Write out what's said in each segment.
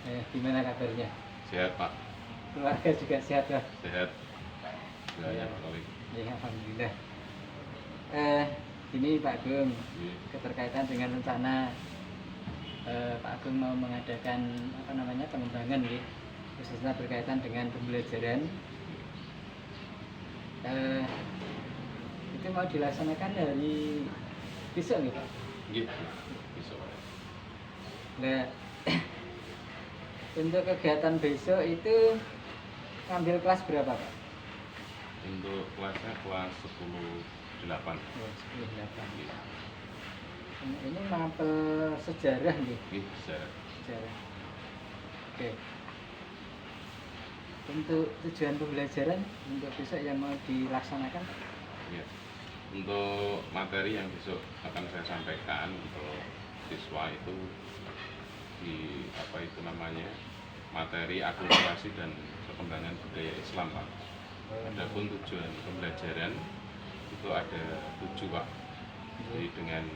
Gimana kabarnya? Sehat Pak. Keluarga juga sehat Pak? Sehat. Ya. Pak Kali. Ya, alhamdulillah. Ini Pak Agung, keterkaitan dengan rencana Pak Agung mau mengadakan pengembangan, khususnya berkaitan dengan pembelajaran. Itu mau dilaksanakan hari besok nih Pak? Iya, besok. Nah, untuk kegiatan besok itu ngambil kelas berapa Pak? Untuk kelasnya kelas 10-8. Oh, 10-8. Ini mapel sejarah nih. Sejarah. Oke. Untuk tujuan pembelajaran untuk besok yang mau dilaksanakan? Ya. Untuk materi yang besok akan saya sampaikan untuk siswa itu materi akulturasi dan perkembangan budaya Islam Pak. Adapun tujuan pembelajaran itu ada 7 Pak. Jadi dengan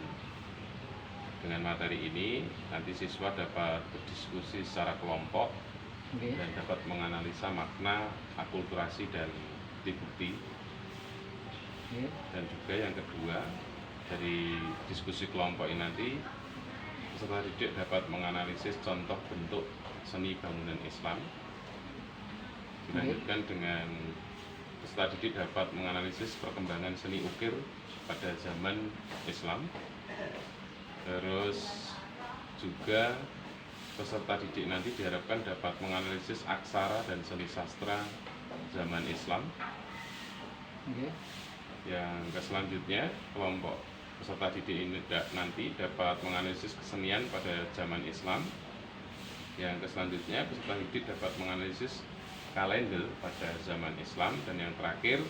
materi ini nanti siswa dapat berdiskusi secara kelompok dan dapat menganalisa makna akulturasi dan bukti. Dan juga yang kedua, dari diskusi kelompok ini nanti peserta didik dapat menganalisis contoh bentuk seni bangunan Islam. Dilanjutkan dengan peserta didik dapat menganalisis perkembangan seni ukir pada zaman Islam. Terus juga peserta didik nanti diharapkan dapat menganalisis aksara dan seni sastra zaman Islam. Yang selanjutnya, kelompok peserta didik ini nanti dapat menganalisis kesenian pada zaman Islam. Yang selanjutnya, peserta didik dapat menganalisis kalender pada zaman Islam. Dan yang terakhir,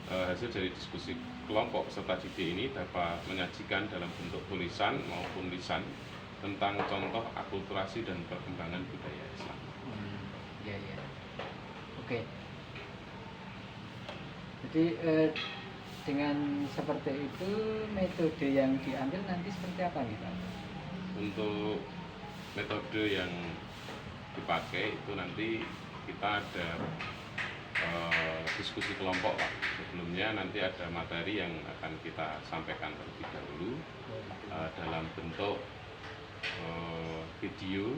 hasil dari diskusi kelompok peserta didik ini dapat menyajikan dalam bentuk tulisan maupun lisan tentang contoh akulturasi dan perkembangan budaya Islam. Ya. Oke. Jadi dengan seperti itu metode yang diambil nanti seperti apa nih Pak? Untuk metode yang dipakai itu nanti kita ada diskusi kelompok Pak. Sebelumnya nanti ada materi yang akan kita sampaikan terlebih dahulu dalam bentuk video,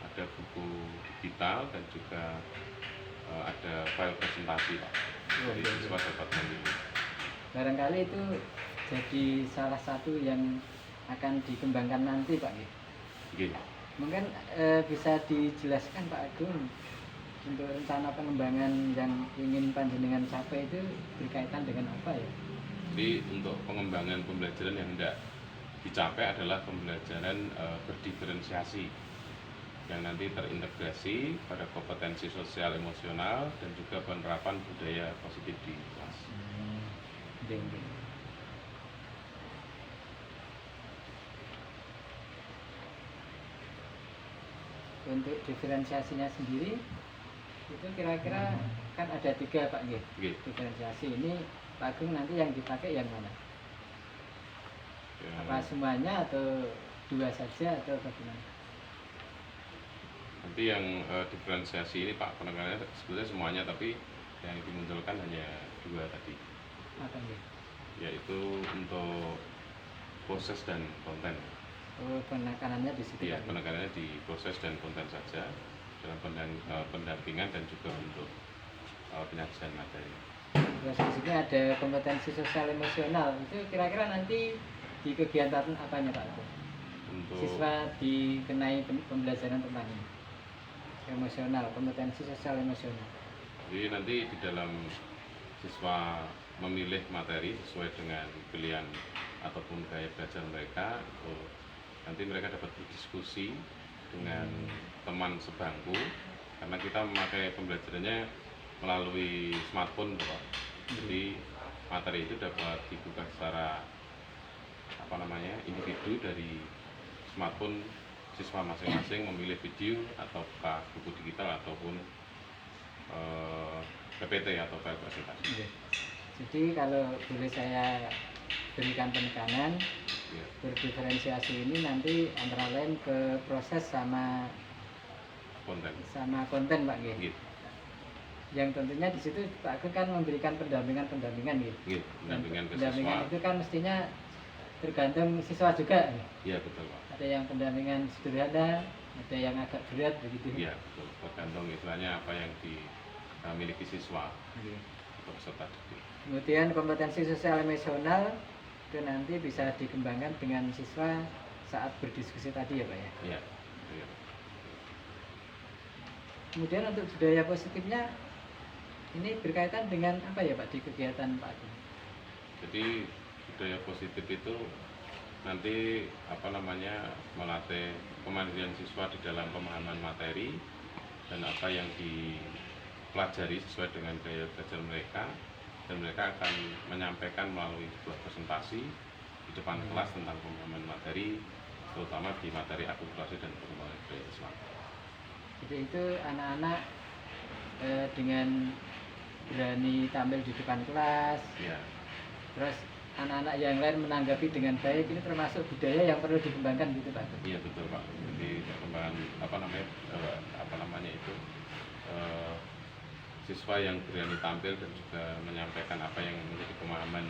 ada buku digital dan juga ada file presentasi Pak. Jadi siswa dapat memilih. Barangkali itu jadi salah satu yang akan dikembangkan nanti Pak. Mungkin bisa dijelaskan Pak Agung untuk rencana pengembangan yang ingin panjenengan capai itu berkaitan dengan apa ya? Jadi untuk pengembangan pembelajaran yang hendak dicapai adalah pembelajaran berdiferensiasi yang nanti terintegrasi pada kompetensi sosial emosional dan juga penerapan budaya positif di kelas. Untuk diferensiasinya sendiri itu kira-kira kan ada 3 Pak diferensiasi ini Pak Agung nanti yang dipakai yang mana? Apa semuanya atau 2 saja atau bagaimana? Nanti yang diferensiasi ini Pak penekanannya sebetulnya semuanya, tapi yang dimunculkan hanya 2 tadi. Apa yaitu untuk proses dan konten. Penekanannya di situ. Iya, penekanannya di proses dan konten saja dalam pendampingan dan juga untuk penyajian materi. Terus di sini ada kompetensi sosial emosional. Itu kira-kira nanti di kegiatan apanya Pak? Untuk siswa dikenai pembelajaran tentang ini. Emosional, kompetensi sosial emosional. Jadi nanti di dalam siswa memilih materi sesuai dengan pilihan ataupun gaya belajar mereka, nanti mereka dapat berdiskusi dengan teman sebangku karena kita memakai pembelajarannya melalui smartphone Pak. Jadi materi itu dapat dibuka secara individu dari smartphone siswa masing-masing, memilih video atau buka buku digital ataupun PPT atau file presentasi. Jadi kalau boleh saya berikan penekanan, berdiferensiasi ini nanti antara lain ke proses sama sama konten Pak nggih. Nggih. Yang tentunya di situ Pak Agung kan memberikan pendampingan nggih. Nggih, pendampingan ke Pendampingan siswa. itu kan mestinya tergantung siswa juga. Iya, betul Pak. Ada yang pendampingan sederhana, ada yang agak berat begitu. Iya, betul. Tergantung istilahnya apa yang dimiliki siswa atau peserta didik. Kemudian kompetensi sosial emosional itu nanti bisa dikembangkan dengan siswa saat berdiskusi tadi ya Pak ya. Iya. Iya. Kemudian untuk budaya positifnya ini berkaitan dengan apa ya Pak di kegiatan Pak Agung? Jadi budaya positif itu nanti melatih kemandirian siswa di dalam pemahaman materi dan apa yang dipelajari sesuai dengan gaya belajar mereka, dan mereka akan menyampaikan melalui sebuah presentasi di depan kelas tentang pemahaman materi, terutama di materi akulturasi dan perkembangan budaya Islam. Jadi itu anak-anak dengan berani tampil di depan kelas, Ya. terus anak-anak yang lain menanggapi dengan baik, ini termasuk budaya yang perlu dikembangkan gitu Pak. Iya betul Pak. Jadi perkembangan siswa yang berani tampil dan juga menyampaikan apa yang menjadi pemahaman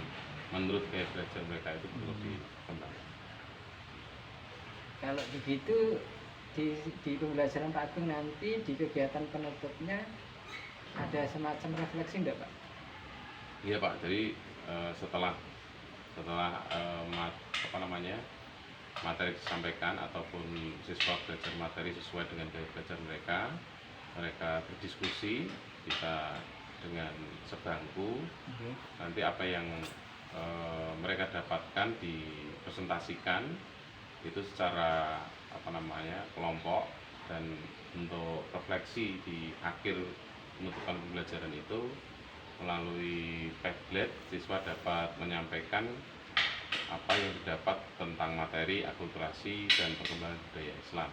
menurut gaya belajar mereka itu perlu dikembangkan. Kalau begitu di pembelajaran Pak Agung nanti di kegiatan penutupnya ada semacam refleksi enggak Pak? Iya Pak. Jadi setelah materi disampaikan ataupun siswa belajar materi sesuai dengan gaya belajar mereka berdiskusi, bisa dengan sebangku. Nanti apa yang mereka dapatkan dipresentasikan itu secara kelompok, dan untuk refleksi di akhir penutupan pembelajaran itu melalui Padlet siswa dapat menyampaikan apa yang didapat tentang materi akulturasi dan perkembangan budaya Islam.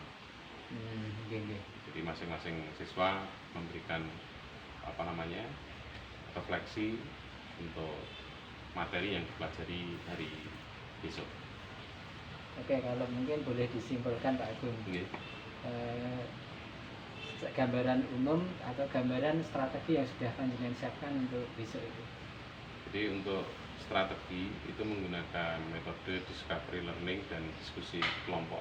Jadi masing-masing siswa memberikan refleksi untuk materi yang dipelajari hari besok. Oke, kalau mungkin boleh disimpulkan Pak Agung. Gambaran umum atau gambaran strategi yang sudah panjenengan siapkan untuk besok itu. Jadi untuk strategi itu menggunakan metode discovery learning dan diskusi kelompok.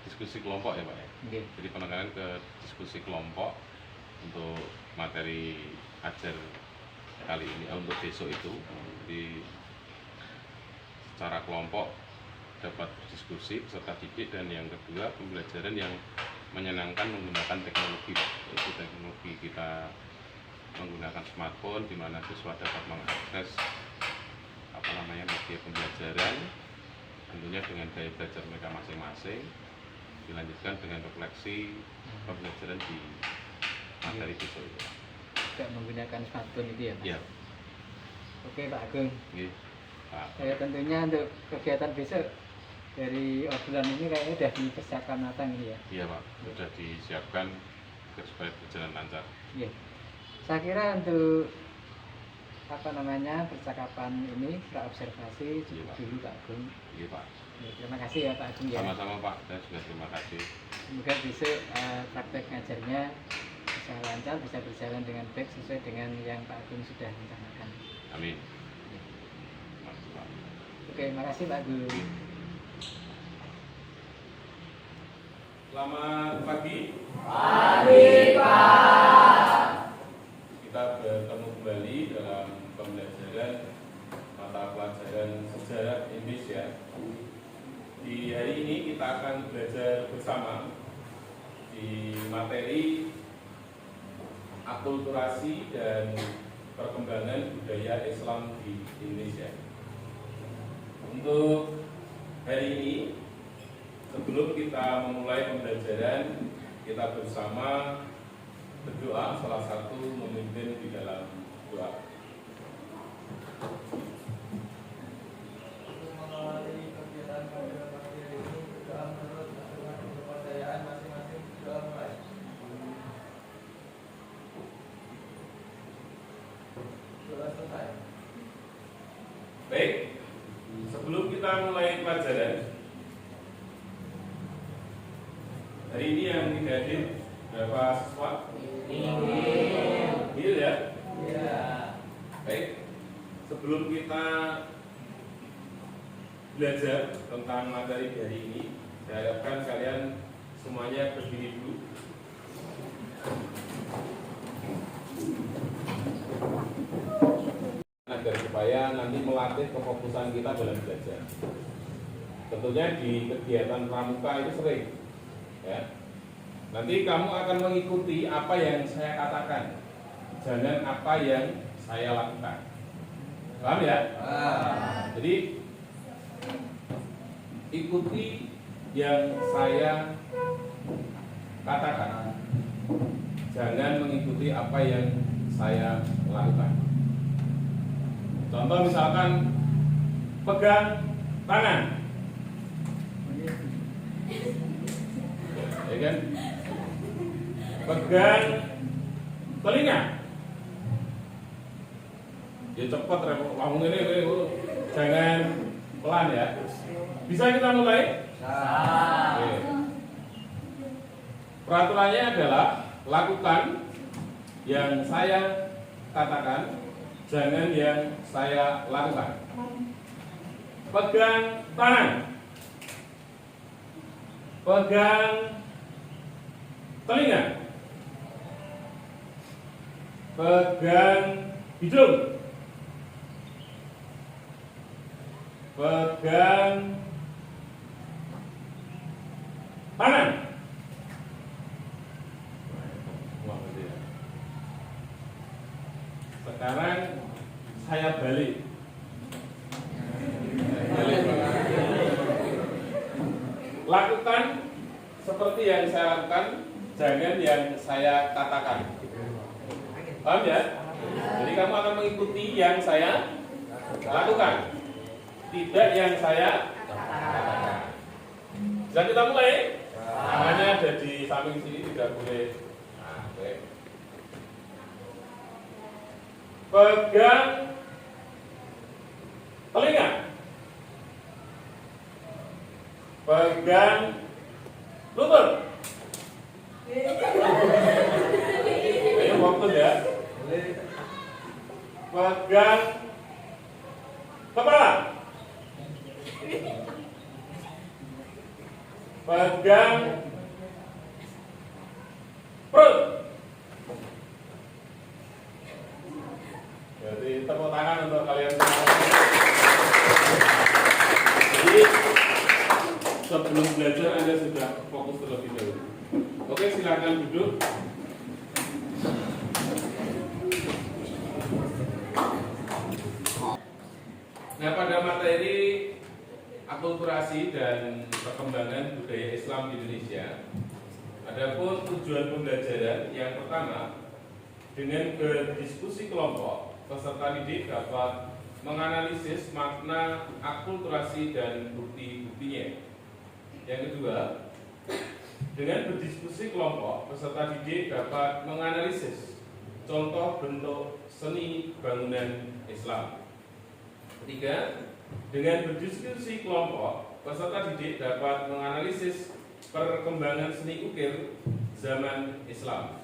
Diskusi kelompok ya Pak ya. Jadi penekanan ke diskusi kelompok untuk materi ajar kali ini untuk besok itu. Jadi secara kelompok dapat diskusi peserta didik, dan yang kedua pembelajaran yang menyenangkan menggunakan teknologi, yaitu teknologi kita menggunakan smartphone di mana siswa dapat mengakses media pembelajaran tentunya dengan gaya belajar mereka masing-masing, dilanjutkan dengan refleksi pembelajaran di materi besok itu. Tidak menggunakan smartphone itu ya Pak? Iya. Oke Pak Agung. Pak. Tentunya untuk kegiatan besok dari obrolan ini kayaknya sudah dipersiapkan matang ini ya? Iya Pak, sudah disiapkan supaya berjalan lancar. Iya. Saya kira untuk percakapan ini, observasi cukup dulu Pak Agung. Iya Pak. Ya, terima kasih ya Pak Agung ya. Sama-sama Pak, saya juga terima kasih. Semoga besok praktek ngajarnya bisa lancar, bisa berjalan dengan baik sesuai dengan yang Pak Agung sudah rencanakan. Amin. Oke, makasih Pak Agung. Selamat pagi. Pagi Pak. Kita bertemu kembali dalam pembelajaran mata pelajaran sejarah Indonesia. Di hari ini kita akan belajar bersama di materi akulturasi dan perkembangan budaya Islam di Indonesia. Untuk hari ini, sebelum kita memulai pembelajaran, kita bersama berdoa, salah satu memimpin di dalam doa. Baik, sebelum kita mulai pelajaran, Hari ini yang tidak hadir berapa siswa? Nihil ya? Iya. Baik. Sebelum kita belajar tentang materi hari ini, saya harapkan kalian semuanya berdiri dulu. Agar supaya nanti melatih kefokusan kita dalam belajar. Tentunya di kegiatan pramuka itu sering, ya. Nanti kamu akan mengikuti apa yang saya katakan, jangan apa yang saya lakukan. Paham ya? Jadi ikuti yang saya katakan, jangan mengikuti apa yang saya lakukan. Contoh misalkan pegang tangan, ya kan? Pegang telinga, ya cepat langsung ini, jangan pelan ya. Bisa kita mulai? Oke. Peraturannya adalah lakukan yang saya katakan, jangan yang saya lakukan. Pegang tangan, pegang telinga, pegang hidung, pegang tangan. Sekarang saya balik. Lakukan seperti yang saya lakukan, jangan yang saya katakan. Paham ya? Jadi kamu akan mengikuti yang saya lakukan, tidak yang saya katakan. Bisa kita mulai? Tangannya ada di samping sini, tidak boleh. Nah, oke. Pegang telinga, pegang lutut. Ayo fokus ya. Pegang kepala, pegang perut. Jadi tepuk tangan untuk kalian semua. Jadi sebelum belajar Anda sudah fokus terlebih dahulu. Oke, silakan duduk. Nah, pada materi akulturasi dan perkembangan budaya Islam di Indonesia, adapun tujuan pembelajaran yang pertama, dengan berdiskusi kelompok, peserta didik dapat menganalisis makna akulturasi dan bukti-buktinya. Yang kedua, dengan berdiskusi kelompok, peserta didik dapat menganalisis contoh bentuk seni bangunan Islam. Ketiga, dengan berdiskusi kelompok, peserta didik dapat menganalisis perkembangan seni ukir zaman Islam.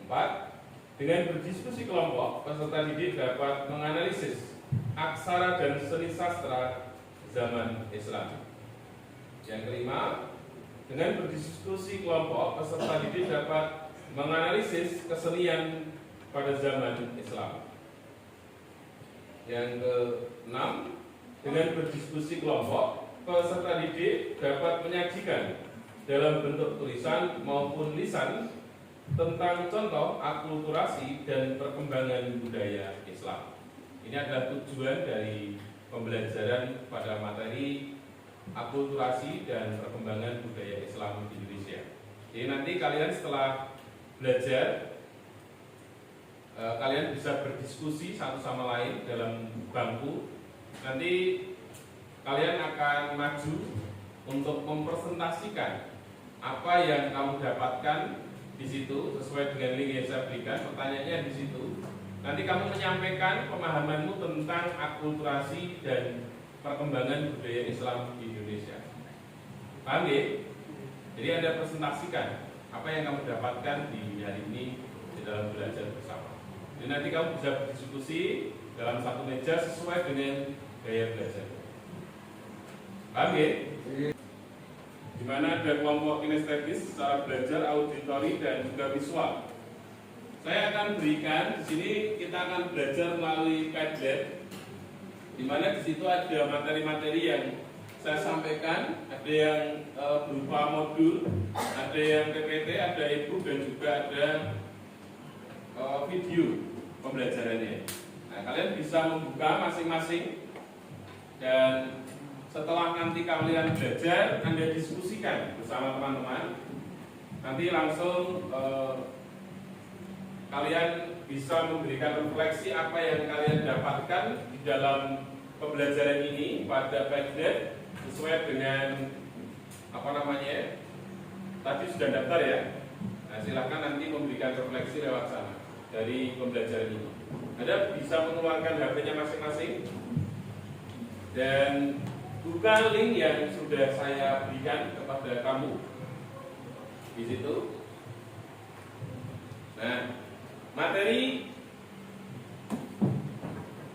4. Dengan berdiskusi kelompok, peserta didik dapat menganalisis aksara dan seni sastra zaman Islam. Yang kelima, dengan berdiskusi kelompok, peserta didik dapat menganalisis kesenian pada zaman Islam. Yang keenam, dengan berdiskusi kelompok, peserta didik dapat menyajikan dalam bentuk tulisan maupun lisan tentang contoh akulturasi dan perkembangan budaya Islam. Ini adalah tujuan dari pembelajaran pada materi akulturasi dan perkembangan budaya Islam di Indonesia. Jadi nanti kalian setelah belajar, kalian bisa berdiskusi satu sama lain dalam bangku. Nanti kalian akan maju untuk mempresentasikan apa yang kamu dapatkan di situ sesuai dengan link yang saya berikan. Pertanyaannya di situ. Nanti kamu menyampaikan pemahamanmu tentang akulturasi dan perkembangan budaya Islam di Indonesia. Paham ya? Jadi Anda presentasikan apa yang kamu dapatkan di hari ini di dalam belajar bersama. Jadi nanti kamu bisa berdiskusi dalam satu meja sesuai dengan gaya belajar. Paham ya? Di mana ada kelompok kinestetis, cara belajar, auditori, dan juga visual. Saya akan berikan di sini, kita akan belajar melalui Padlet, di mana di situ ada materi-materi yang saya sampaikan, ada yang berupa modul, ada yang PPT, ada e-book, dan juga ada video pembelajarannya. Nah, kalian bisa membuka masing-masing, dan setelah nanti kalian belajar, Anda diskusikan bersama teman-teman. Nanti langsung kalian bisa memberikan refleksi apa yang kalian dapatkan di dalam pembelajaran ini pada Padlet sesuai dengan tadi sudah daftar ya. Nah, silakan nanti memberikan refleksi lewat sana dari pembelajaran ini. Anda bisa mengeluarkan HP-nya masing-masing dan buka link yang sudah saya berikan kepada kamu di situ. Nah, materi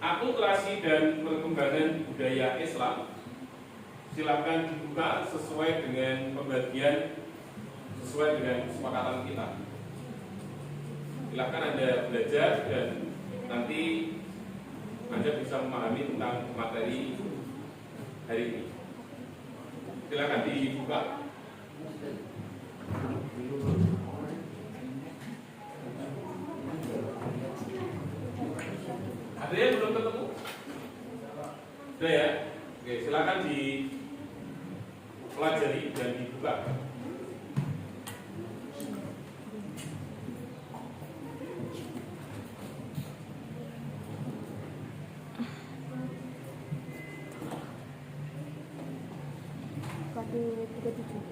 akulturasi dan perkembangan budaya Islam silakan dibuka sesuai dengan pembagian, sesuai dengan kesepakatan kita. Silakan Anda belajar dan nanti Anda bisa memahami tentang materi hari ini. Silakan dibuka. Ada yang belum ketemu? Sudah ya? Oke, silakan dipelajari dan dibuka. Kode 37.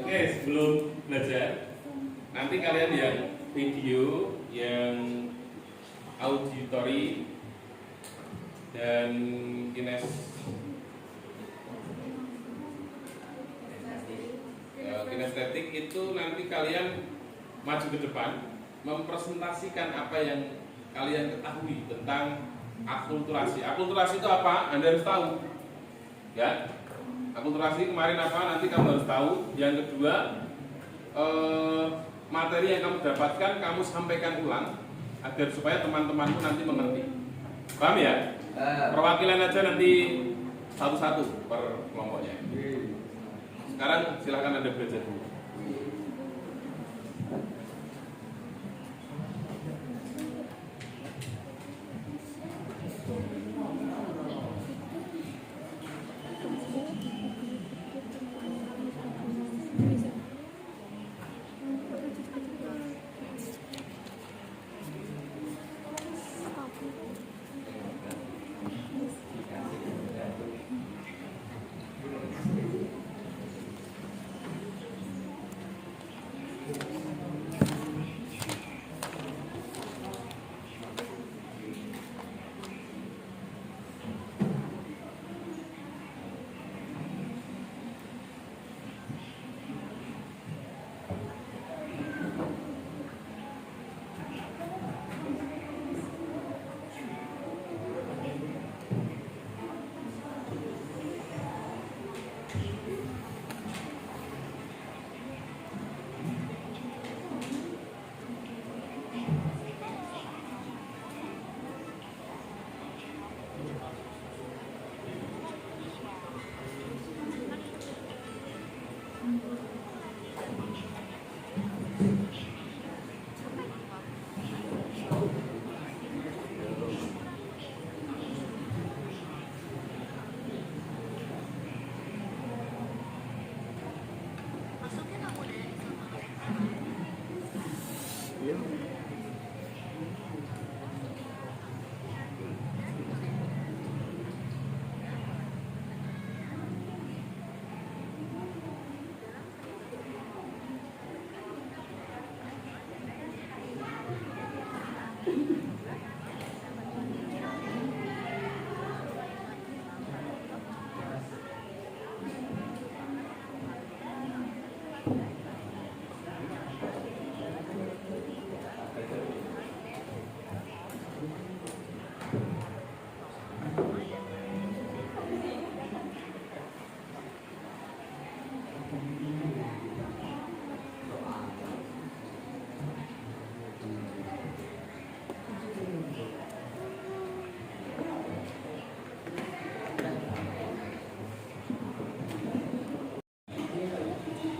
Oke, sebelum belajar, nanti kalian yang video, yang auditori, dan kinestetik itu nanti kalian maju ke depan, mempresentasikan apa yang kalian ketahui tentang akulturasi. Akulturasi itu apa? Anda harus tahu, ya. Akulturasi kemarin apa? Nanti kamu harus tahu. Yang kedua, materi yang kamu dapatkan kamu sampaikan ulang agar supaya teman-temanmu nanti mengerti. Paham ya? Perwakilan aja nanti satu-satu per kelompoknya. Sekarang silakan Anda belajar dulu.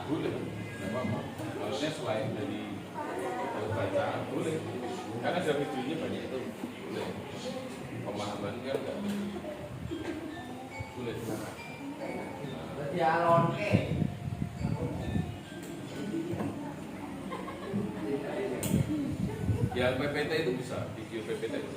Boleh, nggak apa-apa. Maksudnya selain dari bacaan boleh, karena ada videonya banyak itu boleh. Pemahaman kan nggak boleh silakan. Berarti alon ke. Yang PPT itu bisa, video PPT itu.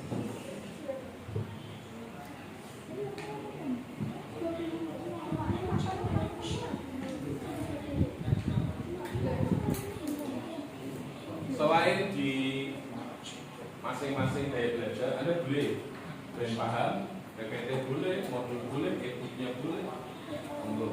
Selain di masing-masing daya belajar, Anda boleh brain paham, PPT boleh, modul boleh, e-booknya boleh, untuk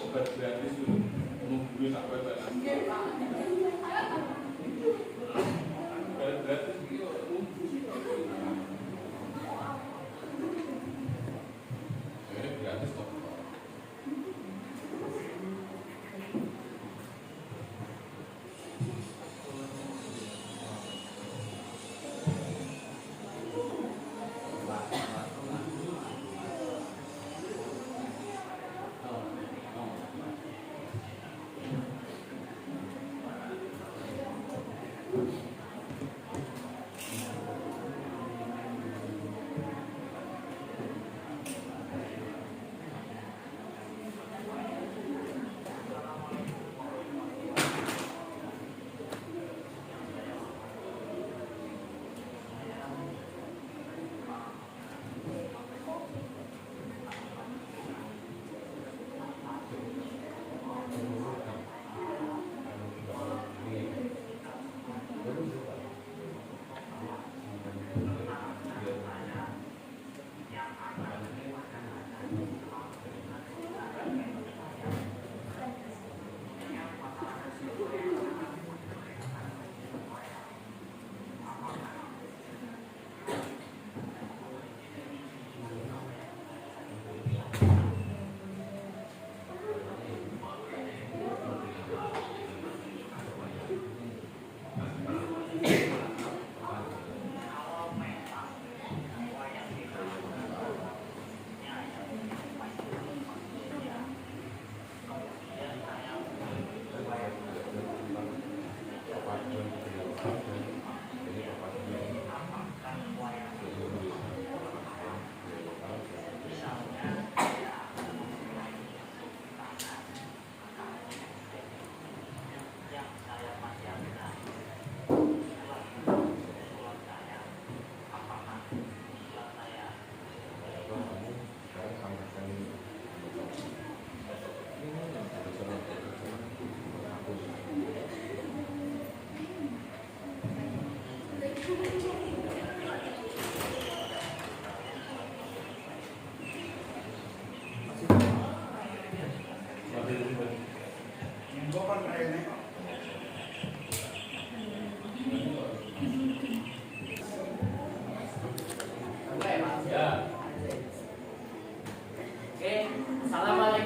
obat gratis dulu, nungguin sampai batas. Obat gratis itu gratis kok.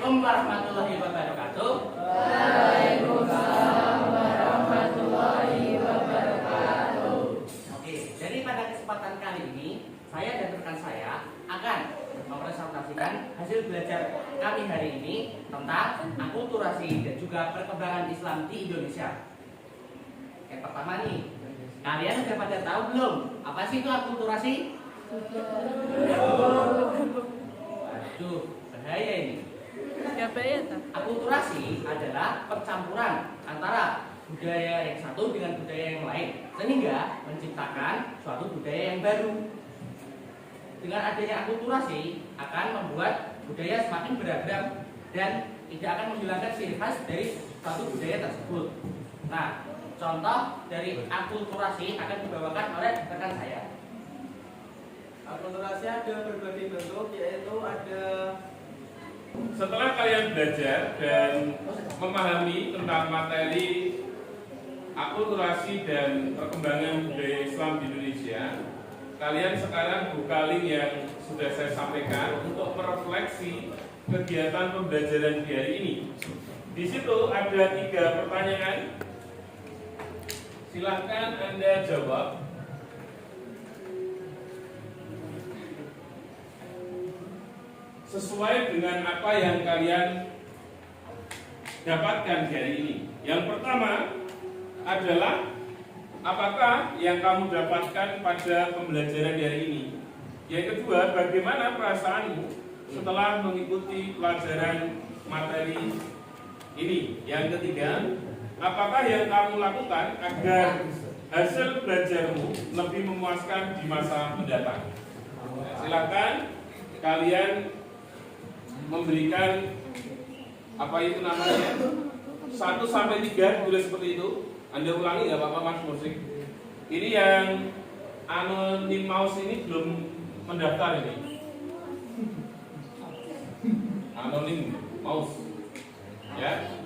Assalamualaikum warahmatullahi wabarakatuh. Waalaikumsalam warahmatullahi wabarakatuh. Oke, jadi pada kesempatan kali ini saya dan rekan saya akan mempresentasikan hasil belajar kami hari ini tentang akulturasi dan juga perkembangan Islam di Indonesia. Yang pertama nih, kalian sudah pada tahu belum apa sih itu akulturasi? Waduh, bahaya ini. Akulturasi adalah percampuran antara budaya yang satu dengan budaya yang lain, sehingga menciptakan suatu budaya yang baru. Dengan adanya akulturasi akan membuat budaya semakin beragam dan tidak akan menghilangkan ciri khas dari suatu budaya tersebut. Nah, contoh dari akulturasi akan dibawakan oleh rekan saya. Akulturasi ada berbagai bentuk, yaitu ada Setelah kalian belajar dan memahami tentang materi akulturasi dan perkembangan budaya Islam di Indonesia, kalian sekarang buka link yang sudah saya sampaikan untuk merefleksi kegiatan pembelajaran di hari ini. Di situ ada 3 pertanyaan. Silahkan Anda jawab. Sesuai dengan apa yang kalian dapatkan di hari ini. Yang pertama adalah apakah yang kamu dapatkan pada pembelajaran di hari ini. Yang kedua, bagaimana perasaanmu setelah mengikuti pelajaran materi ini. Yang ketiga, apakah yang kamu lakukan agar hasil belajarmu lebih memuaskan di masa mendatang. Silakan kalian memberikan apa itu namanya 1 sampai 3 tulis seperti itu. Anda ulangi nggak apa-apa Mas Musik. Ini yang anonim mouse ini belum mendaftar ini. Anonim mouse. Ya.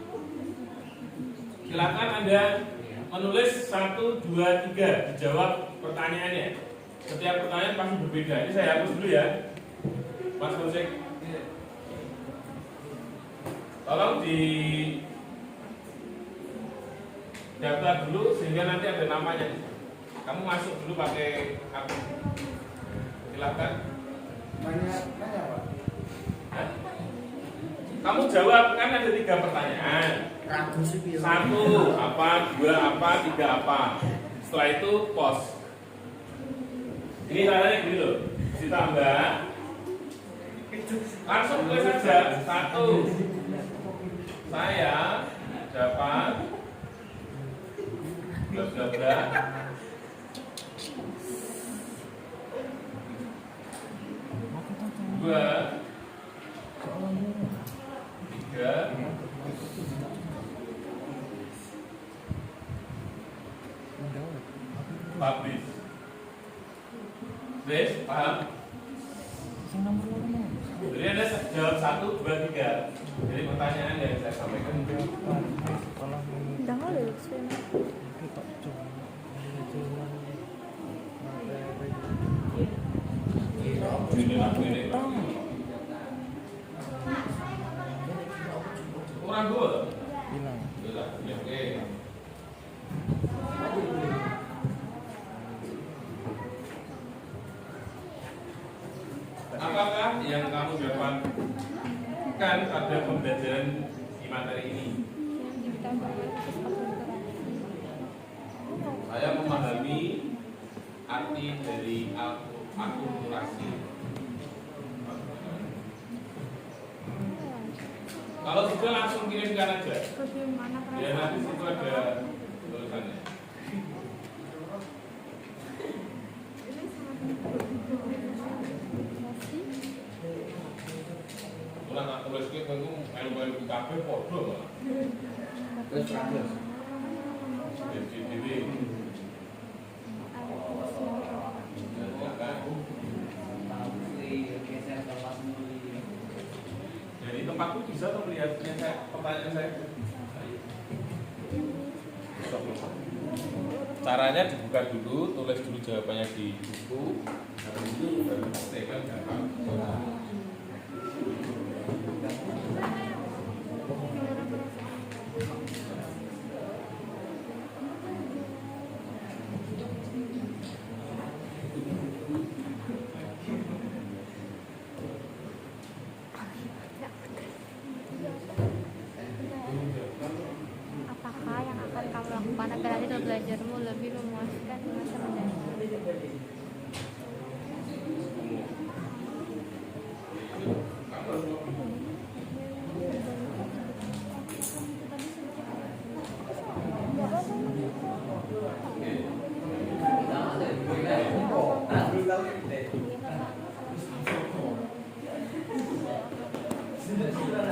Silakan Anda menulis 1, 2, 3 dijawab pertanyaannya. Setiap pertanyaan pasti berbeda. Ini saya hapus dulu ya, Mas Musik. Tolong di daftar dulu sehingga nanti ada namanya. Kamu masuk dulu pakai akun. Silakan. banyak Pak. Kamu jawab, kan ada 3 pertanyaan. 1 apa, 2 apa, 3 apa. Setelah itu pos. Ini caranya gini loh. Ditambah. Langsung tulis saja. 1. Saya dapat bla bla bla. 2, 3, publish. Wes, paham? Jadi Anda jawab 1, 2, 3. Jadi pertanyaan yang saya sampaikan. Kurang dua. Hilang. Ya, oke. Apakah yang kamu dapatkan pada pembelajaran di materi ini? Saya memahami arti dari akulturasi. Kalau sudah langsung kirimkan aja. Ya nanti situ ada tulisannya. Ulah tak tulis ki tengku melu-melu di kafe padha malah. Terus terus. Jadi Jadi tempatku bisa tuh melihatnya saya, pertanyaan saya. Caranya dibuka dulu, tulis dulu jawabannya di buku, habis itu baru praktekkan gampang. belajarmu lebih memuaskan di masa mendatang?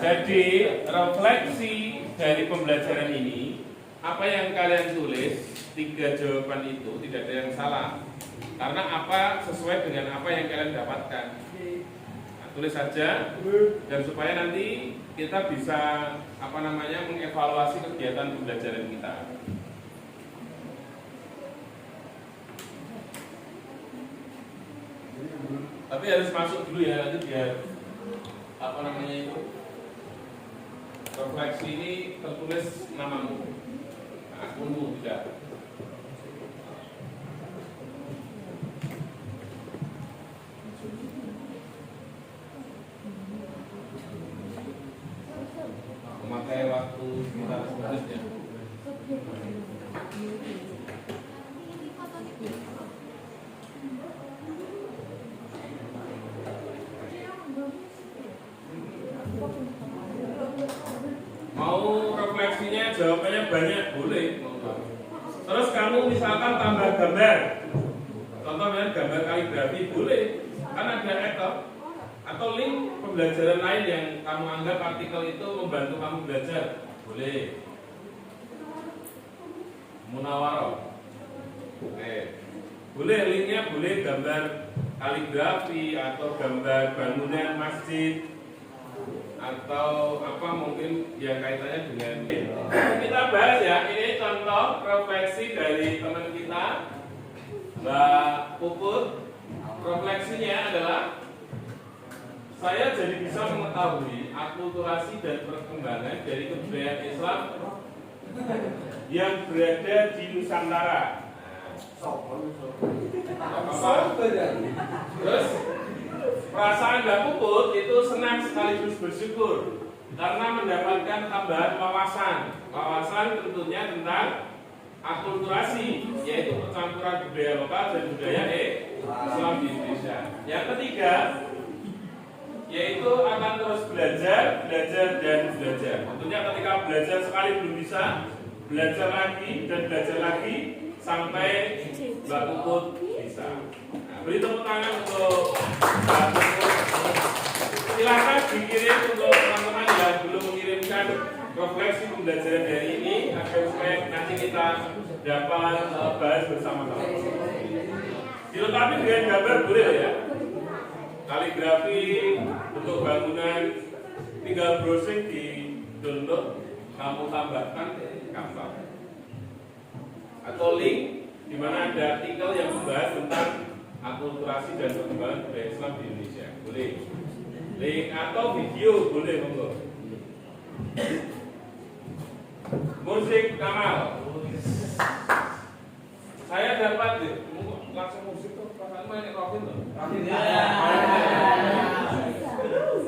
Jadi refleksi dari pembelajaran ini, apa yang kalian tulis, 3 jawaban itu tidak ada yang salah, karena apa sesuai dengan apa yang kalian dapatkan. Nah, tulis saja, dan supaya nanti kita bisa mengevaluasi kegiatan pembelajaran kita. Tapi harus masuk dulu ya, nanti biar refleksi ini tertulis namamu, akunmu tidak. Memakai waktu sekitar 10 menit ya. Mau refleksinya jawabannya banyak, boleh. Terus kamu misalkan tambah gambar, contohnya gambar kaligrafi, boleh. Kan ada atau link pembelajaran lain yang kamu anggap artikel itu membantu kamu belajar, boleh. Munawaroh, boleh, linknya boleh gambar kaligrafi atau gambar bangunan masjid atau apa mungkin yang kaitannya dengan kita bahas ya. Ini contoh refleksi dari teman kita Mbak Puput. Refleksinya adalah saya jadi bisa mengetahui akulturasi dan perkembangan dari kebudayaan Islam yang berada di Nusantara. Terus perasaan Mbak Puput itu senang sekaligus bersyukur karena mendapatkan tambahan wawasan tentunya tentang akulturasi, yaitu percampuran budaya lokal dan budaya Islam di Indonesia. Yang ketiga, yaitu akan terus belajar dan belajar. Tentunya ketika belajar sekali belum bisa, belajar lagi dan belajar lagi sampai Mbak Puput bisa. Nah, beri tepuk tangan untuk Mbak Puput. Silakan dikirim untuk teman-teman yang belum mengirimkan refleksi pembelajaran dari ini agar supaya nanti kita dapat bahas bersama-sama. Dilengkapi dengan gambar boleh ya. Kaligrafi, bentuk bangunan, tinggal browsing di download, kamu tambahkan gambar atau link di mana ada artikel yang membahas tentang akulturasi dan perkembangan budaya Islam di Indonesia, boleh. Link atau video boleh, monggo. Musik Kamal. Saya dapat langsung musik tuh, perasaan main Robin tuh.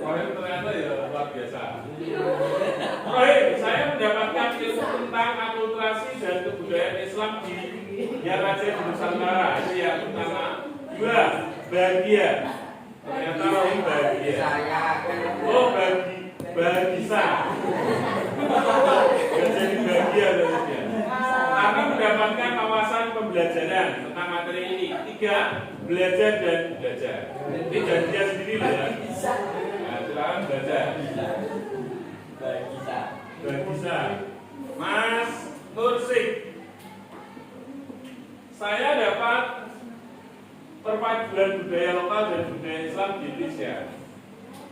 Robin ternyata ya luar biasa. Rohim, saya mendapatkan ilmu tentang akulturasi dan kebudayaan Islam di yang Raja di Nusantara. Itu yang pertama. 2, bahagia. Ternyata Rohim bahagia. Oh, bahagia. Jadi bahagia berarti. Karena mendapatkan wawasan pembelajaran tentang materi ini. 3, belajar dan belajar. Ini janjinya sendiri loh ya. Nah, silakan belajar. Bisa. Mas Nursik, saya dapat perpaduan budaya lokal dan budaya Islam di Indonesia.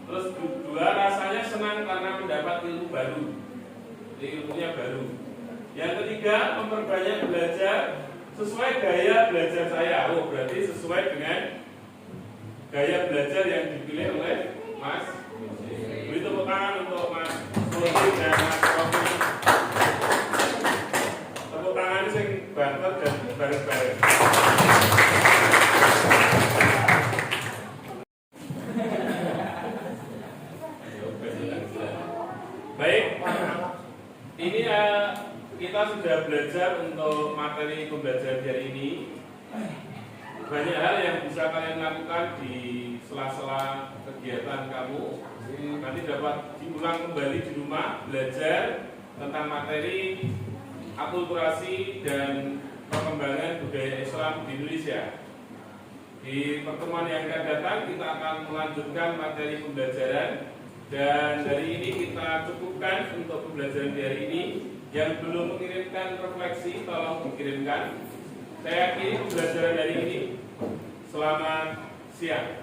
Terus 2, rasanya senang karena mendapat ilmu baru. Ilmunya baru. Yang 3, memperbanyak belajar sesuai gaya belajar saya. Oh, berarti sesuai dengan gaya belajar yang dipilih oleh Mas. Beri tepuk tangan untuk Mas Nursik dan Mas Rofi. Tepuk tangan sing banter dan bareng-bareng. Baik, ini kita sudah belajar untuk materi pembelajaran hari ini. Banyak hal yang bisa kalian lakukan di sela-sela kegiatan kamu. Nanti dapat diulang kembali di rumah, belajar tentang materi akulturasi dan perkembangan budaya Islam di Indonesia. Di pertemuan yang akan datang kita akan melanjutkan materi pembelajaran, dan hari ini kita cukupkan untuk pembelajaran di hari ini. Yang belum mengirimkan refleksi tolong dikirimkan. Saya akhiri pembelajaran hari ini. Selamat siang.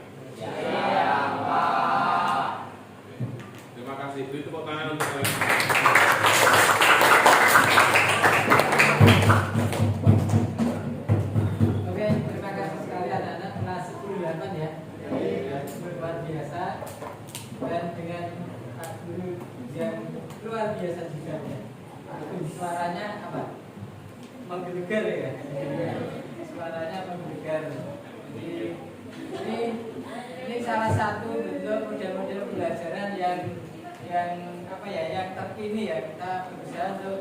Terima kasih. Beri tepuk tangan untuk kalian. Oke, terima kasih sekali anak-anak kelas 10-8 ya. Luar biasa, dan dengan Pak Guru yang luar biasa juga ya. Suaranya apa? Menggelegar ya. Suaranya menggelegar. Jadi ini salah satu bentuk model-model pembelajaran yang apa ya, yang terkini ya. Kita berusaha untuk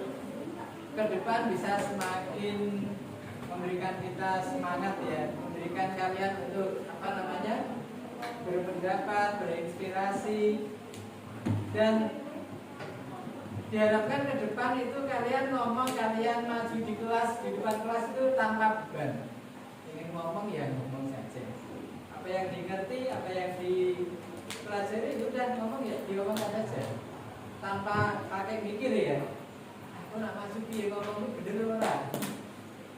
ke depan bisa semakin memberikan kita semangat ya, memberikan kalian untuk apa namanya, berpendapat, berinspirasi, dan diharapkan ke depan itu kalian ngomong, kalian maju di kelas, di depan kelas itu tanpa beban. Ingin ngomong ya ngomong saja. Apa yang dimengerti, apa yang dipelajari itu udah ngomong ya diomongkan saja, tanpa pakai mikir ya. Aku nak maju piye ngomong itu bener ora?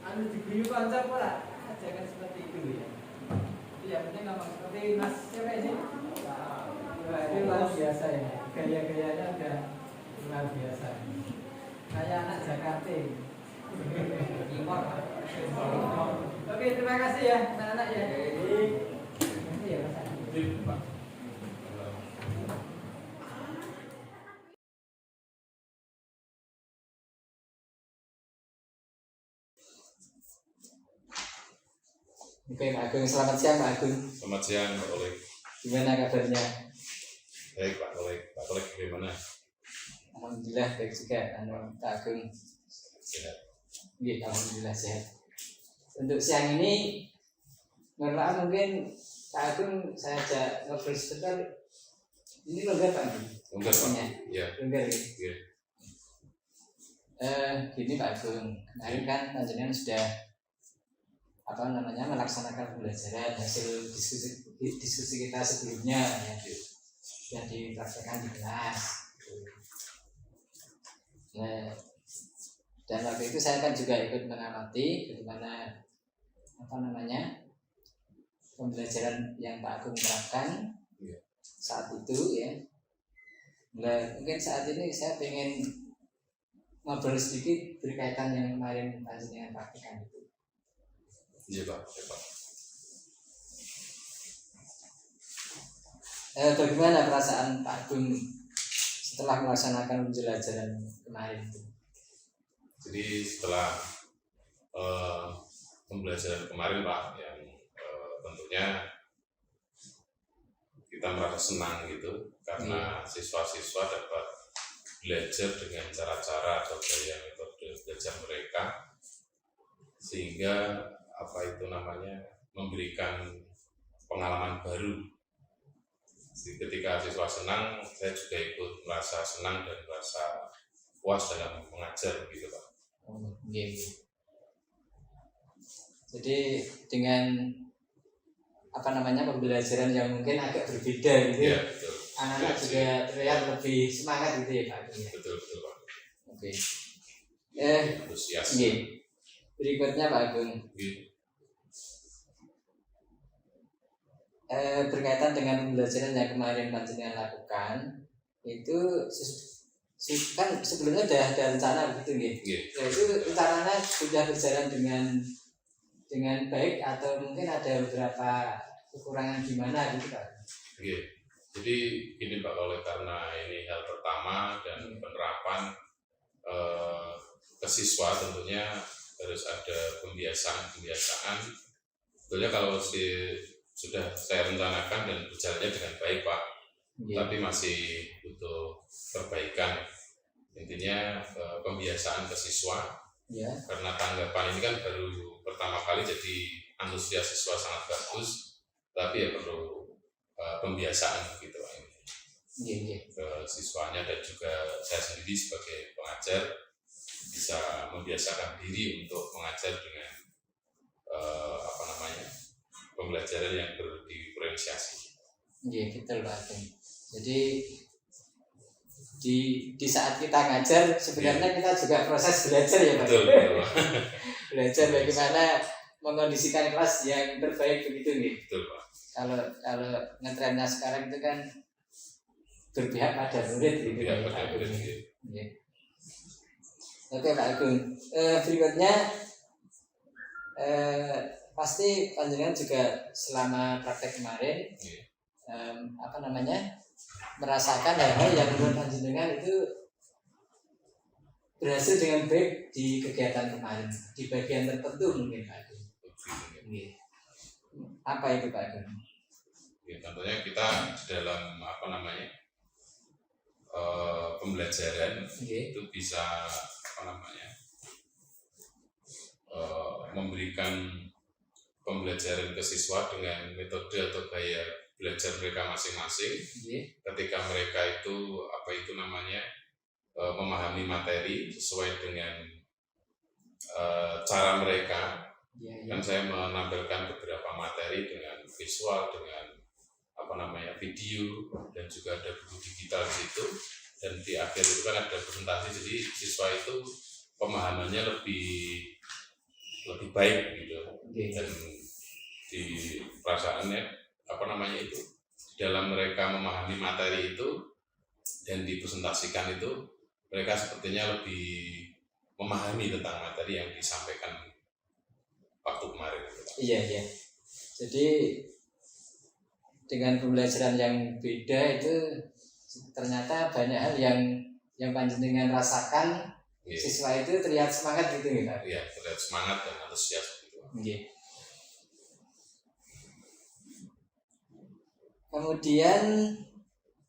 Anu diguyu kanca ora? Jangan seperti itu ya. Itu yang penting ngomong seperti Mas siapa ini? Wah, itu luar biasa ya. Gaya-gayanya udah luar biasa. Kayak anak Jakarta. Oke, terima kasih ya anak-anak ya. Terima kasih ya Mas. Oke, Pak Agung, selamat siang Pak Agung. Selamat siang Pak Oleg. Gimana kabarnya? Baik Pak Oleg. Pak Oleg bagaimana? Alhamdulillah baik juga, Pak Agung. Sehat. Iya, alhamdulillah sehat. Untuk siang ini, mungkin Pak Agung saya ajak ngobrol sebentar. Ini longgar Pak Agung? Longgar Pak? Iya. Longgar ya? Iya. Gini Pak Agung, kemarin kan panjenengan sudah melaksanakan pembelajaran hasil diskusi kita sebelumnya ya, yang dipraktekkan di kelas. Nah, dan waktu itu saya kan juga ikut mengamati bagaimana pembelajaran yang Pak Agung terapkan saat itu ya. Nah, mungkin saat ini saya pengen ngobrol sedikit berkaitan yang kemarin panjenengan praktekkan itu. Iya Pak. Iya, Pak. Bagaimana perasaan Pak Agung setelah melaksanakan pembelajaran kemarin itu? Jadi setelah pembelajaran kemarin Pak, yang tentunya kita merasa senang gitu karena siswa-siswa dapat belajar dengan cara-cara atau gaya metode belajar mereka, sehingga memberikan pengalaman baru. Jadi ketika siswa senang, saya juga ikut merasa senang dan merasa puas dalam mengajar gitu Pak. Jadi dengan pembelajaran yang mungkin agak berbeda gitu ya, betul. Anak-anak ya, juga terlihat lebih semangat gitu ya Pak. Betul Pak. Oke. Antusias. Berikutnya Pak Agung. Berkaitan dengan pembelajaran yang kemarin panjenengan lakukan, itu kan sebelumnya sudah ada rencana begitu nggih. Ya, itu rencananya sudah berjalan dengan baik atau mungkin ada beberapa kekurangan di mana gitu Pak? Jadi ini Pak, oleh karena ini hal pertama dan penerapan ke siswa tentunya harus ada pembiasaan. Tentunya kalau sudah saya rencanakan dan berjalannya dengan baik Pak, tapi masih butuh perbaikan. Intinya pembiasaan ke siswa, Ya. karena tanggapan ini kan baru pertama kali, jadi antusias siswa sangat bagus, tapi ya perlu pembiasaan gitu Pak, ini Iya. ke siswanya, dan juga saya sendiri sebagai pengajar bisa membiasakan diri untuk mengajar dengan pembelajaran yang berdiferensiasi. Iya, betul Pak Agung. Jadi di saat kita ngajar sebenarnya kita juga proses belajar ya Pak. Betul, betul. Belajar bagaimana mengondisikan kelas yang terbaik begitu nih. Betul Pak. Kalau ngetrennya sekarang itu kan berpihak pada murid gitu. Berpihak Pak pada Agung. murid, iya. Iya. Oke Pak Agung. Berikutnya pasti panjenengan juga selama praktek kemarin merasakan hal-hal yang menurut panjenengan itu berhasil dengan baik di kegiatan kemarin, di bagian tertentu mungkin Pak Agung. Apa itu Pak Agung? Ya, tentunya kita dalam pembelajaran itu bisa memberikan pembelajaran ke siswa dengan metode atau gaya belajar mereka masing-masing. Ketika mereka itu memahami materi sesuai dengan cara mereka. Kan saya menampilkan beberapa materi dengan visual, dengan video, dan juga ada buku digital di situ, dan di akhir itu kan ada presentasi, jadi siswa itu pemahamannya lebih baik gitu. Dan di perasaannya itu dalam mereka memahami materi itu dan dipresentasikan itu, mereka sepertinya lebih memahami tentang materi yang disampaikan waktu kemarin. Iya. Jadi dengan pembelajaran yang beda itu ternyata banyak hal yang panjenengan rasakan. Siswa itu terlihat semangat gitu nih Pak. Iya, terlihat semangat dan antusias gitu. Iya. Kemudian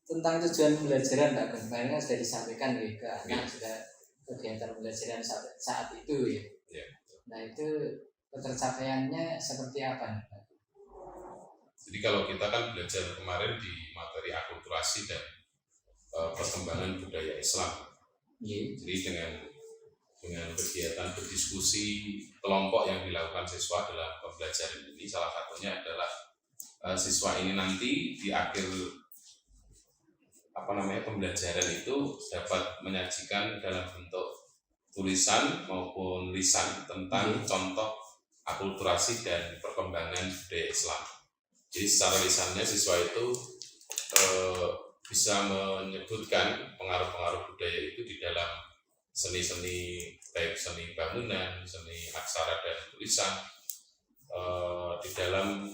tentang tujuan pembelajaran Pak, kemarin sudah disampaikan ke anak, sudah kegiatan pembelajaran saat itu ya. Ya. Nah itu ketercapaiannya seperti apa Pak? Jadi kalau kita kan belajar kemarin di materi akulturasi dan perkembangan budaya Islam. Jadi dengan kegiatan berdiskusi kelompok yang dilakukan siswa dalam pembelajaran ini, salah satunya adalah siswa ini nanti di akhir pembelajaran itu dapat menyajikan dalam bentuk tulisan maupun lisan tentang contoh akulturasi dan perkembangan budaya Islam. Jadi secara lisannya siswa itu bisa menyebutkan pengaruh-pengaruh budaya itu di dalam seni-seni, baik seni bangunan, seni aksara dan tulisan, di dalam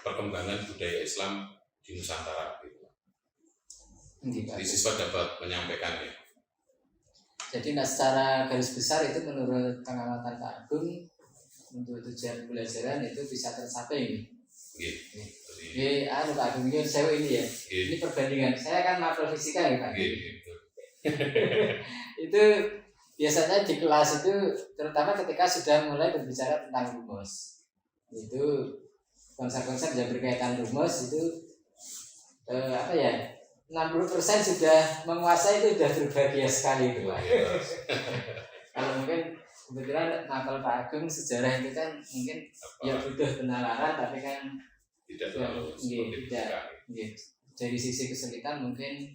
perkembangan budaya Islam di Nusantara gitu. Jadi siswa dapat menyampaikannya. Jadi secara garis besar itu menurut pengamatan Pak Agung untuk tujuan pembelajaran itu bisa tercapai ini. Pak Agung ini saya ini ya. Ini perbandingan. Saya kan mapel fisika ya Pak. Itu biasanya di kelas itu terutama ketika sudah mulai berbicara tentang rumus. Itu konsep-konsep yang berkaitan rumus itu 60% sudah menguasai, itu sudah berbahagia sekali itu Pak. Kalau mungkin kebetulan mapel Pak Agung sejarah itu kan mungkin ya butuh penalaran, tapi kan tidak terlalu dari sisi kesulitan mungkin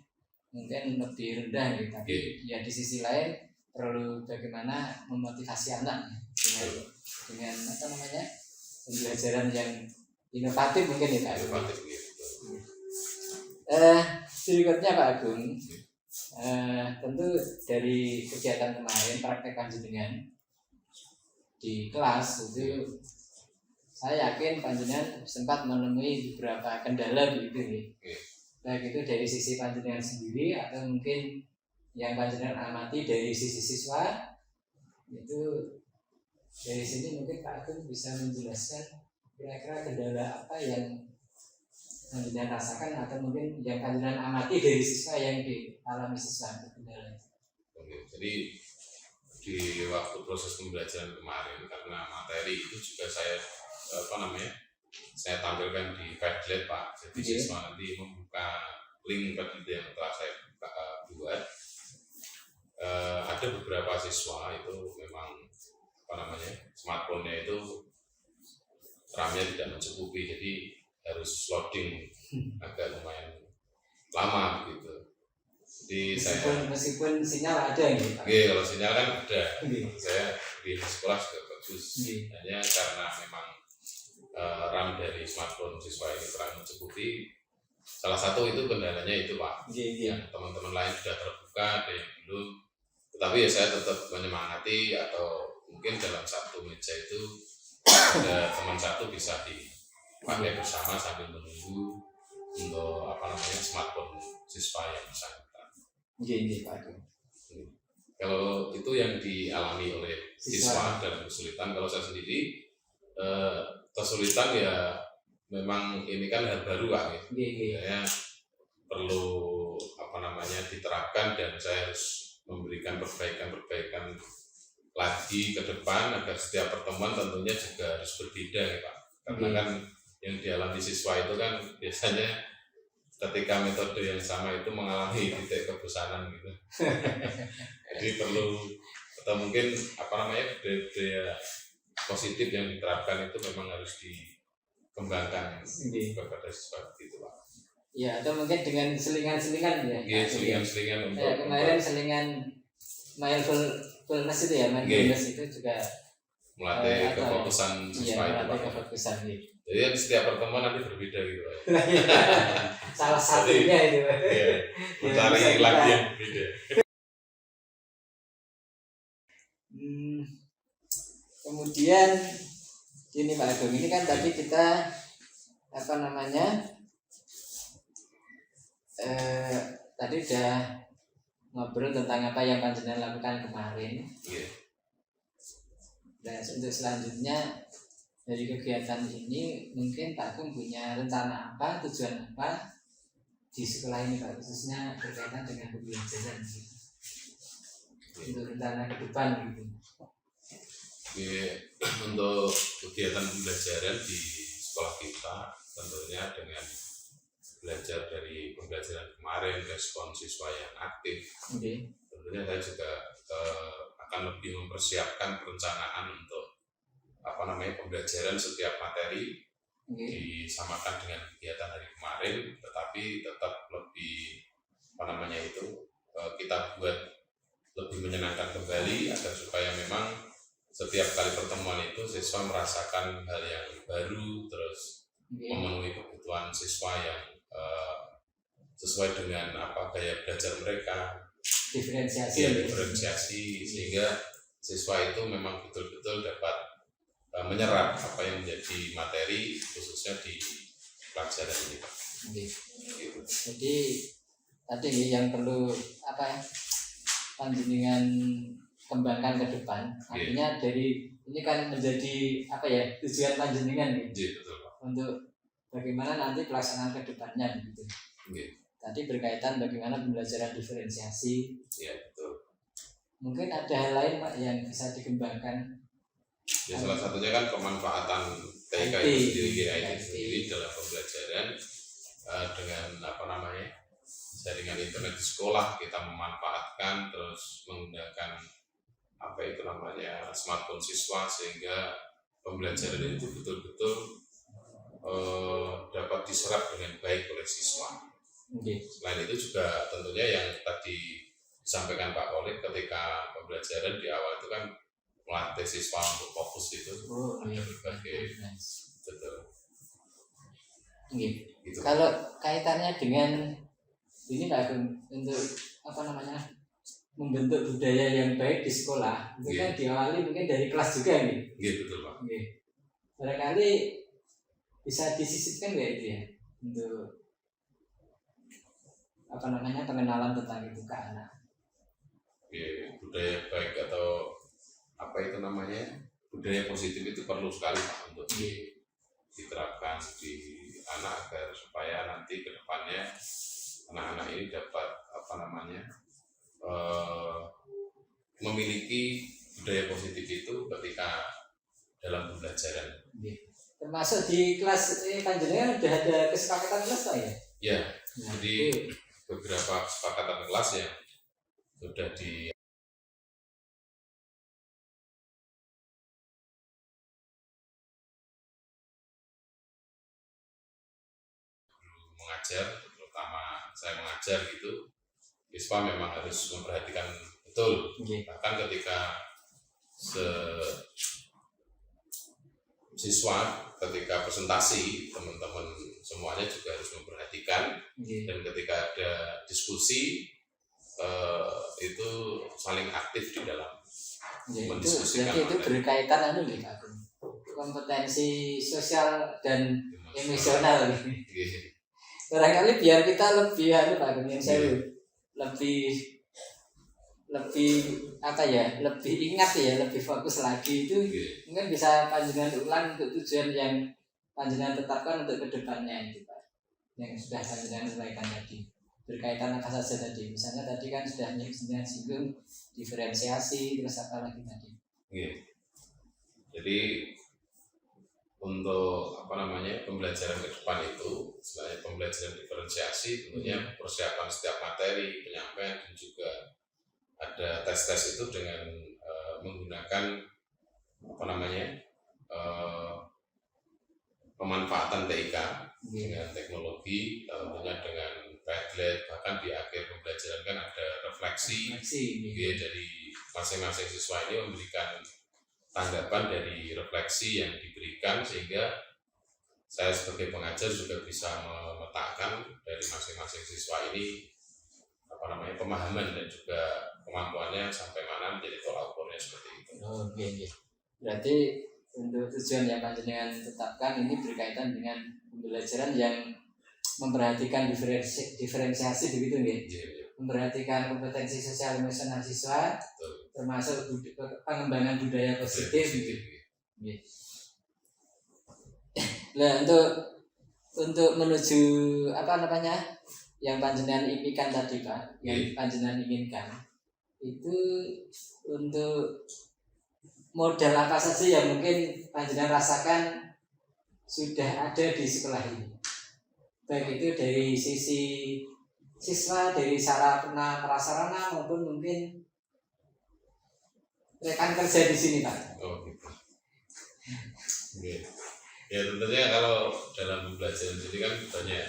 lebih rendah gitu. Tapi ya di sisi lain perlu bagaimana memotivasi anak dengan pembelajaran yang inovatif mungkin ya Pak. Berikutnya Pak Agung, tentu dari kegiatan kemarin praktek panjenengan di kelas itu saya yakin panjenengan sempat menemui beberapa kendala begitu nih. Baik itu dari sisi panjenengan sendiri atau mungkin yang panjenengan amati dari sisi siswa. Itu dari sini mungkin Pak Agung bisa menjelaskan kira-kira kendala apa yang Panjenengan rasakan atau mungkin yang panjenengan amati dari siswa yang dialami siswa itu kendala? Oke, jadi di waktu proses pembelajaran kemarin karena materi itu juga saya saya tampilkan di Padlet Pak. Jadi siswa nanti membuka link Padlet yang telah saya buat. Ada beberapa siswa itu memang smartphone-nya itu RAM-nya tidak mencukupi, jadi harus loading agak lumayan lama begitu. Jadi meskipun sinyal ada gitu Pak. Kalau sinyal kan ada. Saya di sekolah juga bagus. Hanya karena memang RAM dari smartphone siswa ini kurang mencukupi. Salah satu itu kendalanya itu Pak. Yang teman-teman lain sudah terbuka, ada yang belum. Tetapi ya saya tetap menyemangati atau mungkin dalam satu meja itu ada teman satu bisa dipakai bersama sambil menunggu untuk smartphone siswa yang bersangkutan. Pak. Kalau itu yang dialami oleh siswa dalam kesulitan, kalau saya sendiri kesulitan ya memang ini kan hal baru Pak. Saya perlu diterapkan dan saya harus memberikan perbaikan lagi ke depan agar setiap pertemuan tentunya juga harus berbeda ya Pak. Karena kan yang dialami siswa itu kan biasanya ketika metode yang sama itu mengalami titik kebosanan gitu. Jadi perlu atau mungkin budaya positif yang diterapkan itu memang harus dikembangkan kepada siswa gitu Pak. Ya, atau mungkin dengan selingan-selingan ya. Iya, selingan-selingan untuk kemarin selingan mindfulness itu ya, mindfulness itu juga melatih kefokusan siswa itu Pak. Kefokusan gitu. Jadi setiap pertemuan nanti berbeda gitu Pak. Salah satunya itu. Iya, mencari lagi yang berbeda. Kemudian ini Pak Agung, ini kan tadi kita tadi udah ngobrol tentang apa yang panjenengan lakukan kemarin. Dan untuk selanjutnya dari kegiatan ini mungkin Pak Agung punya rencana apa, tujuan apa di sekolah ini Pak, khususnya berkaitan dengan pembelajaran gitu. Untuk rencana ke depan gitu. Untuk kegiatan pembelajaran di sekolah kita tentunya dengan belajar dari pembelajaran kemarin, respon siswa yang aktif. Tentunya saya juga akan lebih mempersiapkan perencanaan untuk pembelajaran setiap materi disamakan dengan kegiatan hari kemarin, tetapi tetap lebih kita buat lebih menyenangkan kembali agar supaya memang setiap kali pertemuan itu siswa merasakan hal yang baru, terus memenuhi kebutuhan siswa yang sesuai dengan gaya belajar mereka, diferensiasi sehingga siswa itu memang betul-betul dapat menyerap apa yang menjadi materi khususnya di pelajaran ini Pak. Gitu. Jadi tadi yang perlu panjenengan kembangkan ke depan, artinya dari ini kan menjadi tujuan panjenengan betul Pak. Untuk bagaimana nanti pelaksanaan ke depannya gitu. Tadi berkaitan bagaimana pembelajaran diferensiasi. Betul. Mungkin ada hal lain Pak yang bisa dikembangkan. Ya salah satunya kan pemanfaatan TK itu sendiri dalam pembelajaran dengan jaringan internet di sekolah kita memanfaatkan, terus menggunakan smartphone siswa sehingga pembelajaran itu betul-betul dapat diserap dengan baik oleh siswa. Selain itu juga tentunya yang tadi disampaikan Pak Khalid ketika pembelajaran di awal itu kan melatih siswa untuk fokus itu ada berbagai betul. Gitu. Kalau kaitannya dengan ini Pak Agung, untuk membentuk budaya yang baik di sekolah itu kan diawali mungkin dari kelas juga nih. Betul Pak. Barangkali bisa disisipkan nggak itu ya untuk pengenalan tentang itu ke anak. Budaya baik atau budaya positif itu perlu sekali Pak untuk diterapkan di anak agar supaya nanti ke depannya anak-anak ini dapat memiliki budaya positif itu ketika dalam pembelajaran. Termasuk di kelas panjenengan udah ada kesepakatan kelas Pak ya? Ya, Nah, jadi itu. beberapa kesepakatan kelas yang sudah mengajar, terutama saya mengajar gitu, siswa memang harus memperhatikan betul. Bahkan ketika siswa ketika presentasi, teman-teman semuanya juga harus memperhatikan. Dan ketika ada diskusi itu saling aktif di dalam mendiskusikan. Itu berkaitan nih Pak, kompetensi sosial dan emosional. Barangkali biar kita lebih Pak yang saya lebih apa ya, lebih ingat ya, lebih fokus lagi itu mungkin bisa panjenengan ulang untuk tujuan yang panjenengan tetapkan untuk kedepannya itu Pak, yang sudah panjenengan uraikan tadi berkaitan apa saja tadi, misalnya tadi kan sudah panjenengan singgung diferensiasi, terus apa lagi tadi. Jadi untuk pembelajaran ke depan itu selain pembelajaran diferensiasi, tentunya persiapan setiap materi, penyampaian, dan juga ada tes-tes itu dengan menggunakan pemanfaatan TIK dengan teknologi, tentunya dengan Padlet, bahkan di akhir pembelajaran kan ada refleksi. Dari masing-masing siswa ini memberikan tanggapan dari refleksi yang diberikan, sehingga saya sebagai pengajar juga bisa memetakan dari masing-masing siswa ini pemahaman dan juga kemampuannya sampai mana menjadi tolak ukurnya seperti itu. Berarti untuk tujuan yang panjenengan tetapkan ini berkaitan dengan pembelajaran yang memperhatikan diferensiasi begitu nggih? Memperhatikan kompetensi sosial emosional siswa, termasuk pengembangan budaya positif gitu. Nah, untuk menuju yang panjenengan impikan tadi Pak, yang panjenengan inginkan itu untuk modal apa saja yang mungkin panjenengan rasakan sudah ada di sekolah ini, baik itu dari sisi siswa, dari sarana prasarana maupun mungkin rekan kerja di sini Pak. Ya tentunya kalau dalam pembelajaran jadi kan banyak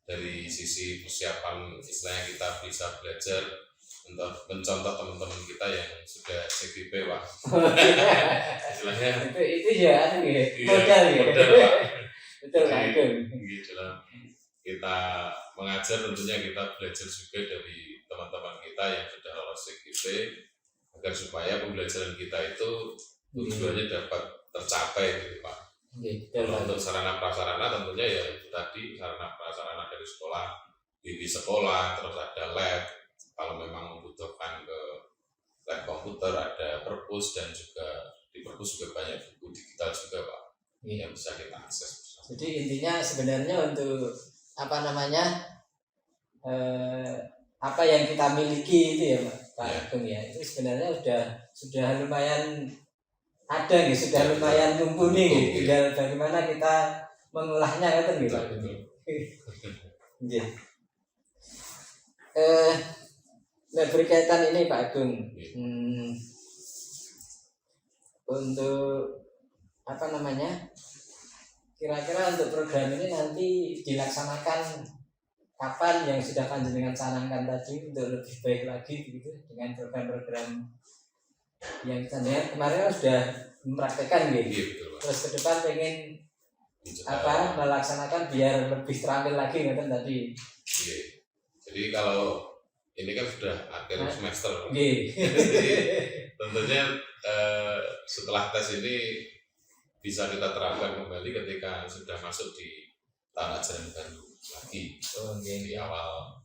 dari sisi persiapan, istilahnya kita bisa belajar untuk mencontoh teman-teman kita yang sudah CGP Pak. Istilahnya itu ya modal ya. Betul Pak. Dalam kita mengajar tentunya kita belajar juga dari teman-teman kita yang sudah lolos CGP, agar supaya pembelajaran kita itu tujuannya dapat tercapai gitu Pak. Kalau untuk sarana prasarana tentunya ya itu tadi, sarana prasarana dari sekolah, di sekolah, terus ada lab, kalau memang membutuhkan ke lab komputer, ada perpus, dan juga di perpus juga banyak buku digital juga Pak yang bisa kita akses. Jadi intinya sebenarnya untuk apa yang kita miliki itu ya Pak Agung ya, itu sebenarnya sudah lumayan ada nih, sudah lumayan mumpuni nih, tinggal bagaimana kita mengolahnya kan gitu. Berkaitan ini Pak Agung, untuk kira-kira untuk program ini nanti dilaksanakan kapan, yang sudah panjenengan canangkan tadi untuk lebih baik lagi begitu dengan program-program yang kita kemarin sudah mempraktekkan gitu. Terus ke depan pengen melaksanakan biar lebih terampil lagi kan tadi. Jadi kalau ini kan sudah akhir semester. Jadi tentunya setelah tes ini bisa kita terapkan kembali ketika sudah masuk di tahun ajaran baru lagi di awal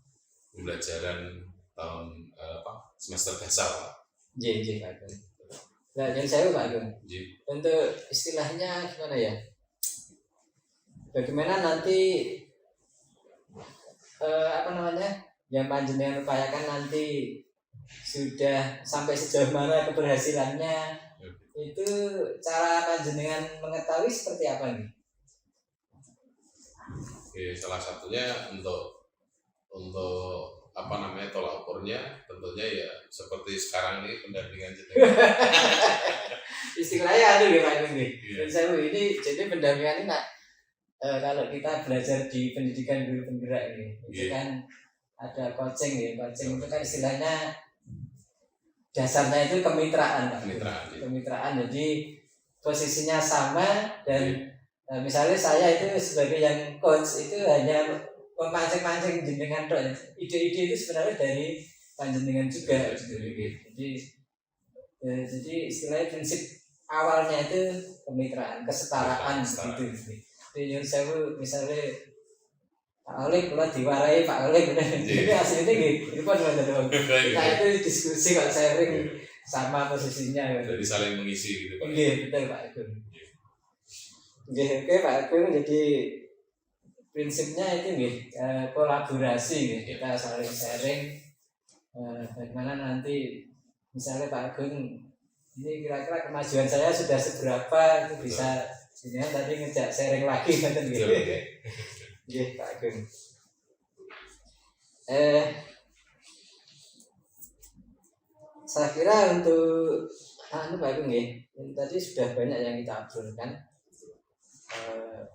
pembelajaran tahun semester dasar Pak. Nah, jadi saya Pak Agung, untuk istilahnya gimana ya, bagaimana nanti yang panjenengan upayakan nanti sudah sampai sejauh mana keberhasilannya, itu cara panjenengan mengetahui seperti apa nih? Oke, salah satunya untuk tolak ukurnya tentunya ya seperti sekarang ini pendampingan jenengan. Istilahnya ada ya Pak Agung nih. Iya. Saya ini jadi pendampingan ini kalau kita belajar di pendidikan guru penggerak ini, itu Iya. kan ada coaching ya. Coaching itu kan istilahnya dasarnya itu kemitraan, Pak. Kemitraan, iya. Kemitraan. Jadi posisinya sama dan misalnya saya itu sebagai yang coach itu hanya memancing-mancing jenengan doang. Ide-ide itu sebenarnya dari panjenengan juga. Jadi istilahnya prinsip awalnya itu kemitraan, kesetaraan gitu. Jadi yang saya misalnya Pak Oleh kalau diwarai Pak Oleh jadi aslinya gitu. Itu kan kita itu diskusi kalau sharing sama posisinya. Jadi saling mengisi gitu Pak. Iya betul Pak Agung. Oke Pak Agung, jadi prinsipnya itu kolaborasi kita saling sharing bagaimana nanti misalnya Pak Agung ini kira-kira kemajuan saya sudah seberapa, itu bisa ini tadi ngejak sharing lagi kan gitu. Oke Pak Agung. Saya kira untuk Pak Agung tadi sudah banyak yang kita obrolkan.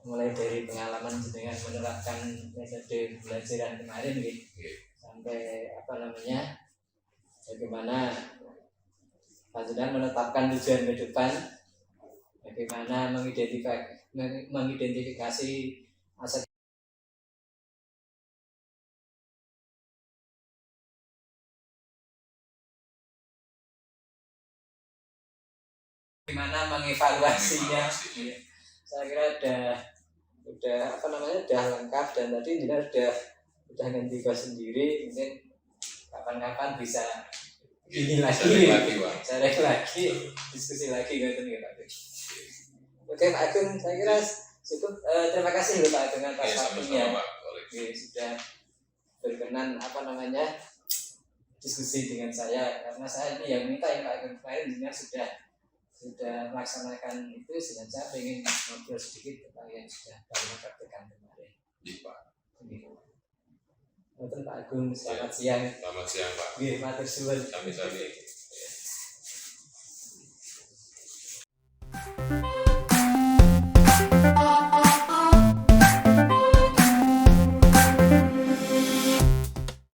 Mulai dari pengalaman dengan menerapkan metode pembelajaran kemarin sampai bagaimana panjenengan menetapkan tujuan ke depan, bagaimana mengidentifikasi aset, bagaimana mengevaluasinya. Saya kira udah lengkap, dan tadi juga udah ganti bahas sendiri. Mungkin kapan-kapan bisa ini lagi, sharing lagi, diskusi lagi gitu nih Pak Agung. Oke Pak Agung, saya kira cukup. Terima kasih loh Pak Agung atas waktunya. Sudah berkenan diskusi dengan saya, karena saya ini yang minta ya Pak Agung. Kemarin juga sudah melaksanakan itu, sehingga saya ingin ngobrol sedikit tentang yang sudah kami praktekkan kemarin. Iya Pak. Pak Agung, selamat siang. Selamat siang Pak. Matur suwun. Sami-sami.